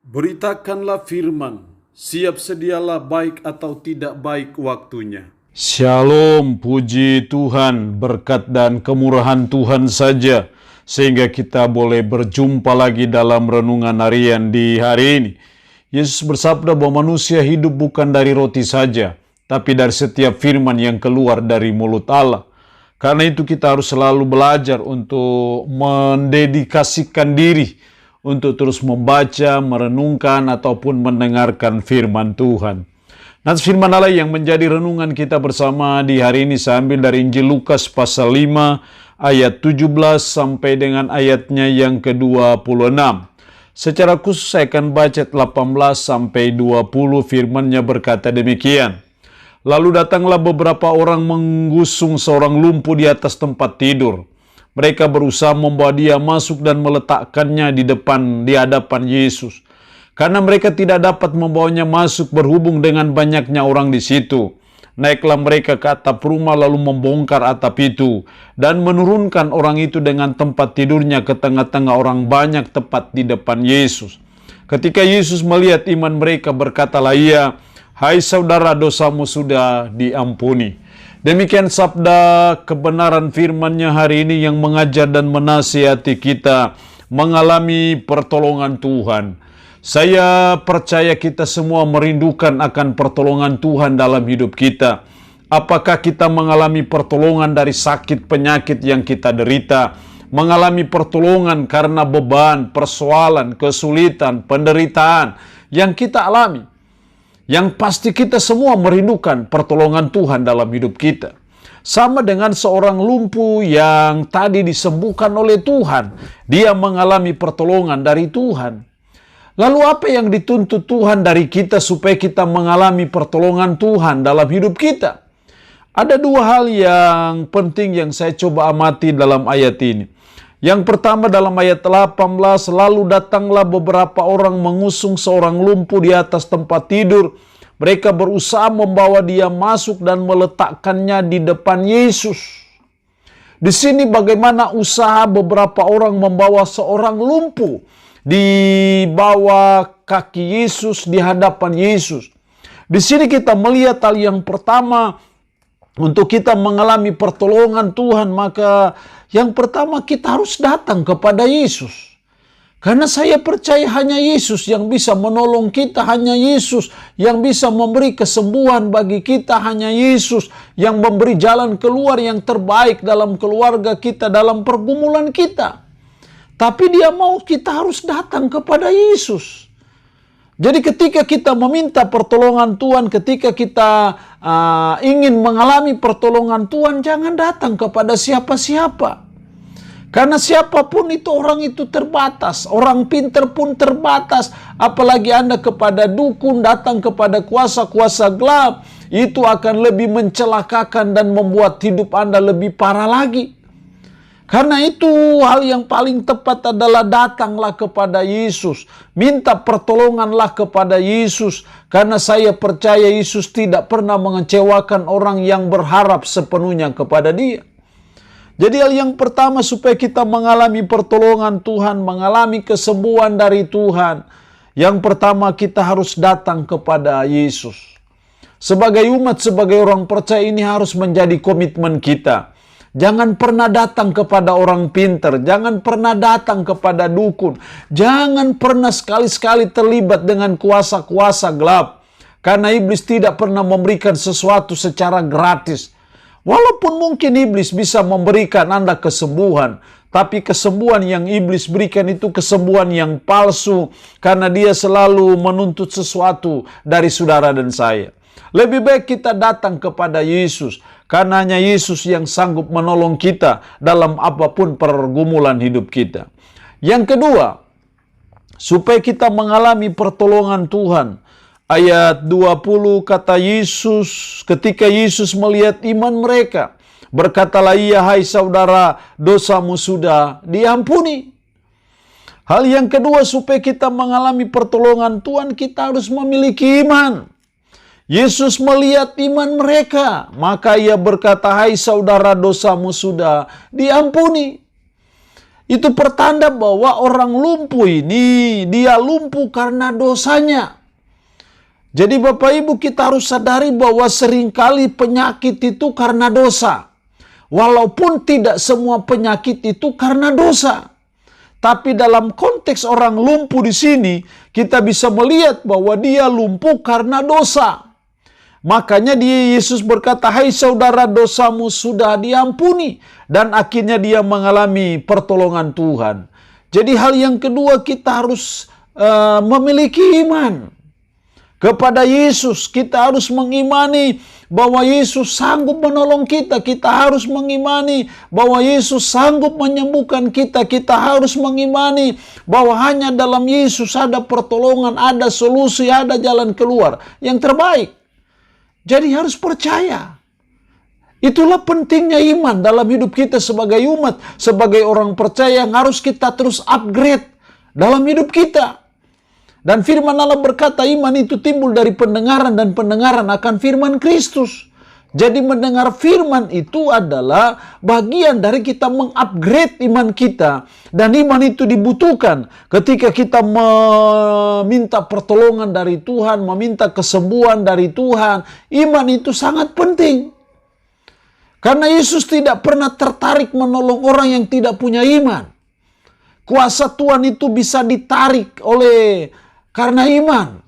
Beritakanlah firman, siap sedialah baik atau tidak baik waktunya. Shalom, puji Tuhan, berkat dan kemurahan Tuhan saja, sehingga kita boleh berjumpa lagi dalam renungan harian di hari ini. Yesus bersabda bahwa manusia hidup bukan dari roti saja, tapi dari setiap firman yang keluar dari mulut Allah. Karena itu kita harus selalu belajar untuk mendedikasikan diri, untuk terus membaca, merenungkan, ataupun mendengarkan firman Tuhan. Nah, firman Allah yang menjadi renungan kita bersama di hari ini saya ambil dari Injil Lukas pasal 5 ayat 17 sampai dengan ayatnya yang ke-26. Secara khusus saya akan baca 18 sampai 20, firman-Nya berkata demikian. Lalu datanglah beberapa orang menggusung seorang lumpuh di atas tempat tidur. Mereka berusaha membawa dia masuk dan meletakkannya di hadapan Yesus. Karena mereka tidak dapat membawanya masuk berhubung dengan banyaknya orang di situ. Naiklah mereka ke atap rumah lalu membongkar atap itu dan menurunkan orang itu dengan tempat tidurnya ke tengah-tengah orang banyak tepat di depan Yesus. Ketika Yesus melihat iman mereka, berkatalah ia, "Hai saudara, dosamu sudah diampuni." Demikian sabda kebenaran firman-Nya hari ini yang mengajar dan menasihati kita mengalami pertolongan Tuhan. Saya percaya kita semua merindukan akan pertolongan Tuhan dalam hidup kita. Apakah kita mengalami pertolongan dari sakit penyakit yang kita derita? Mengalami pertolongan karena beban, persoalan, kesulitan, penderitaan yang kita alami? Yang pasti kita semua merindukan pertolongan Tuhan dalam hidup kita. Sama dengan seorang lumpuh yang tadi disembuhkan oleh Tuhan. Dia mengalami pertolongan dari Tuhan. Lalu apa yang dituntut Tuhan dari kita supaya kita mengalami pertolongan Tuhan dalam hidup kita? Ada dua hal yang penting yang saya coba amati dalam ayat ini. Yang pertama dalam ayat 18, lalu datanglah beberapa orang mengusung seorang lumpuh di atas tempat tidur. Mereka berusaha membawa dia masuk dan meletakkannya di depan Yesus. Di sini bagaimana usaha beberapa orang membawa seorang lumpuh di bawah kaki Yesus, di hadapan Yesus. Di sini kita melihat hal yang pertama, untuk kita mengalami pertolongan Tuhan, maka yang pertama kita harus datang kepada Yesus. Karena saya percaya hanya Yesus yang bisa menolong kita, hanya Yesus yang bisa memberi kesembuhan bagi kita, hanya Yesus yang memberi jalan keluar yang terbaik dalam keluarga kita, dalam pergumulan kita. Tapi Dia mau kita harus datang kepada Yesus. Jadi ketika kita meminta pertolongan Tuhan, ketika kita ingin mengalami pertolongan Tuhan, jangan datang kepada siapa-siapa. Karena siapapun itu, orang itu terbatas. Orang pintar pun terbatas. Apalagi Anda kepada dukun, datang kepada kuasa-kuasa gelap, itu akan lebih mencelakakan dan membuat hidup Anda lebih parah lagi. Karena itu hal yang paling tepat adalah datanglah kepada Yesus. Minta pertolonganlah kepada Yesus. Karena saya percaya Yesus tidak pernah mengecewakan orang yang berharap sepenuhnya kepada Dia. Jadi hal yang pertama supaya kita mengalami pertolongan Tuhan, mengalami kesembuhan dari Tuhan, yang pertama kita harus datang kepada Yesus. Sebagai umat, sebagai orang percaya, ini harus menjadi komitmen kita. Jangan pernah datang kepada orang pintar, jangan pernah datang kepada dukun, jangan pernah sekali-sekali terlibat dengan kuasa-kuasa gelap. Karena iblis tidak pernah memberikan sesuatu secara gratis. Walaupun mungkin iblis bisa memberikan Anda kesembuhan, tapi kesembuhan yang iblis berikan itu kesembuhan yang palsu, karena dia selalu menuntut sesuatu dari saudara dan saya. Lebih baik kita datang kepada Yesus, karena hanya Yesus yang sanggup menolong kita dalam apapun pergumulan hidup kita. Yang kedua, supaya kita mengalami pertolongan Tuhan. Ayat 20 kata Yesus, ketika Yesus melihat iman mereka, berkatalah ia, "Hai saudara, dosamu sudah diampuni." Hal yang kedua, supaya kita mengalami pertolongan Tuhan, kita harus memiliki iman. Yesus melihat iman mereka, maka ia berkata, "Hai saudara, dosamu sudah diampuni." Itu pertanda bahwa orang lumpuh ini, dia lumpuh karena dosanya. Jadi Bapak Ibu, kita harus sadari bahwa seringkali penyakit itu karena dosa. Walaupun tidak semua penyakit itu karena dosa. Tapi dalam konteks orang lumpuh di sini, kita bisa melihat bahwa dia lumpuh karena dosa. Makanya Yesus berkata, "Hai saudara, dosamu sudah diampuni." Dan akhirnya dia mengalami pertolongan Tuhan. Jadi hal yang kedua, kita harus memiliki iman kepada Yesus. Kita harus mengimani bahwa Yesus sanggup menolong kita. Kita harus mengimani bahwa Yesus sanggup menyembuhkan kita. Kita harus mengimani bahwa hanya dalam Yesus ada pertolongan, ada solusi, ada jalan keluar yang terbaik. Jadi harus percaya. Itulah pentingnya iman dalam hidup kita sebagai umat, sebagai orang percaya yang harus kita terus upgrade dalam hidup kita. Dan firman Allah berkata iman itu timbul dari pendengaran dan pendengaran akan firman Kristus. Jadi mendengar firman itu adalah bagian dari kita mengupgrade iman kita. Dan iman itu dibutuhkan ketika kita meminta pertolongan dari Tuhan, meminta kesembuhan dari Tuhan. Iman itu sangat penting. Karena Yesus tidak pernah tertarik menolong orang yang tidak punya iman. Kuasa Tuhan itu bisa ditarik karena iman.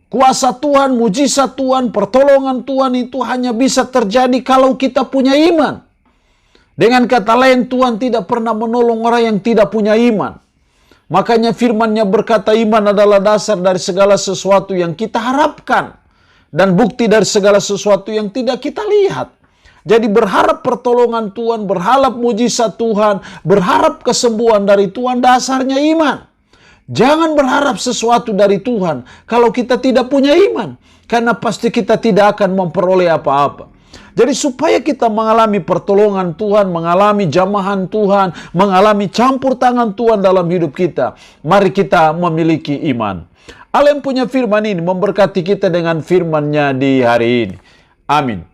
Kuasa Tuhan, mujizat Tuhan, pertolongan Tuhan itu hanya bisa terjadi kalau kita punya iman. Dengan kata lain, Tuhan tidak pernah menolong orang yang tidak punya iman. Makanya firman-Nya berkata iman adalah dasar dari segala sesuatu yang kita harapkan. Dan bukti dari segala sesuatu yang tidak kita lihat. Jadi berharap pertolongan Tuhan, berharap mujizat Tuhan, berharap kesembuhan dari Tuhan, dasarnya iman. Jangan berharap sesuatu dari Tuhan kalau kita tidak punya iman. Karena pasti kita tidak akan memperoleh apa-apa. Jadi supaya kita mengalami pertolongan Tuhan, mengalami jamahan Tuhan, mengalami campur tangan Tuhan dalam hidup kita, mari kita memiliki iman. Allah yang punya firman ini memberkati kita dengan firman-Nya di hari ini. Amin.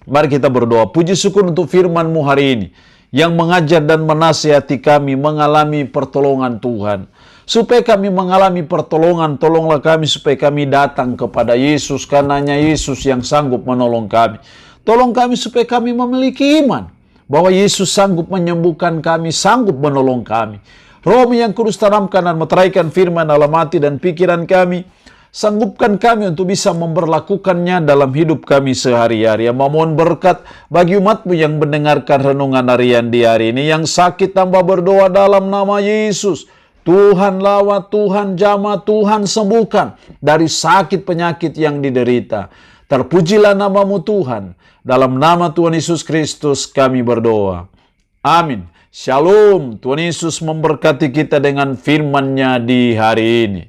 Mari kita berdoa. Puji syukur untuk firman-Mu hari ini yang mengajar dan menasihati kami mengalami pertolongan Tuhan. Supaya kami mengalami pertolongan, tolonglah kami supaya kami datang kepada Yesus, karenanya Yesus yang sanggup menolong kami. Tolong kami supaya kami memiliki iman bahwa Yesus sanggup menyembuhkan kami, sanggup menolong kami. Roh-Mu yang kudus tanamkan dan meteraikan firman dalam hati dan pikiran kami. Sanggupkan kami untuk bisa memperlakukannya dalam hidup kami sehari-hari. Memohon berkat bagi umat-Mu yang mendengarkan renungan harian di hari ini. Yang sakit tambah berdoa dalam nama Yesus. Tuhan lawat, Tuhan jamah, Tuhan sembuhkan dari sakit penyakit yang diderita. Terpujilah nama-Mu Tuhan. Dalam nama Tuhan Yesus Kristus kami berdoa. Amin. Shalom. Tuhan Yesus memberkati kita dengan firman-Nya di hari ini.